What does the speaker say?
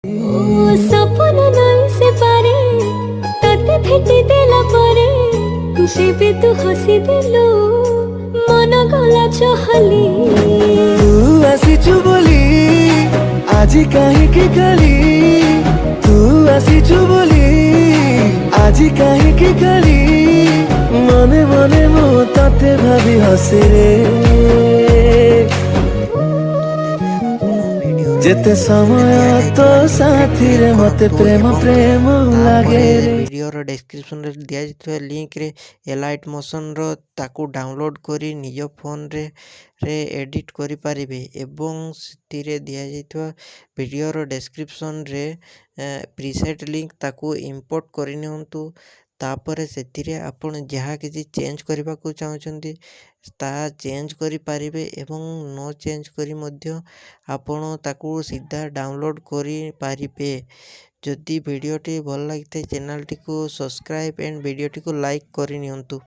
सपन नहीं से पारे तते भेटी देला परे जेबे तू हसी दिलु मन गला चहली तू आसीचु बोली আজি কাহিকি কালি तू आसीचु बोली আজি কাহিকি কালি মনে মনে মো তাতে ভাবি হসে রে যেতে সময় তো সাথী রে মতে প্রেম প্রেম লাগে রে। ভিডিওর ডেসক্রিপশନରେ ଦିଆଯାଇଥିବା ଲିଙ୍କରେ ଏଲାଇଟ୍ ମୋସନର ତାକୁ ଡାଉନଲୋଡ଼ କରି ନିଜ ଫୋନରେ ଏଡ଼ିଟ୍ କରିପାରିବେ ଏବଂ ସେଥିରେ ଦିଆଯାଇଥିବା ଭିଡ଼ିଓର ଡେସକ୍ରିପସନରେ ପ୍ରିସେଟ୍ ଲିଙ୍କ ତାକୁ ଇମ୍ପୋର୍ଟ କରିନିଅନ୍ତୁ। ତାପରେ ସେଥିରେ ଆପଣ ଯାହା କିଛି ଚେଞ୍ଜ କରିବାକୁ ଚାହୁଁଛନ୍ତି ତାହା ଚେଞ୍ଜ କରିପାରିବେ ଏବଂ ନ ଚେଞ୍ଜ କରି ମଧ୍ୟ ଆପଣ ତାକୁ ସିଧା ଡାଉନଲୋଡ଼ କରିପାରିବେ। ଯଦି ଭିଡ଼ିଓଟି ଭଲ ଲାଗିଥାଏ ଚ୍ୟାନେଲଟିକୁ ସବସ୍କ୍ରାଇବ୍ ଏଣ୍ଡ ଭିଡ଼ିଓଟିକୁ ଲାଇକ୍ କରିନିଅନ୍ତୁ।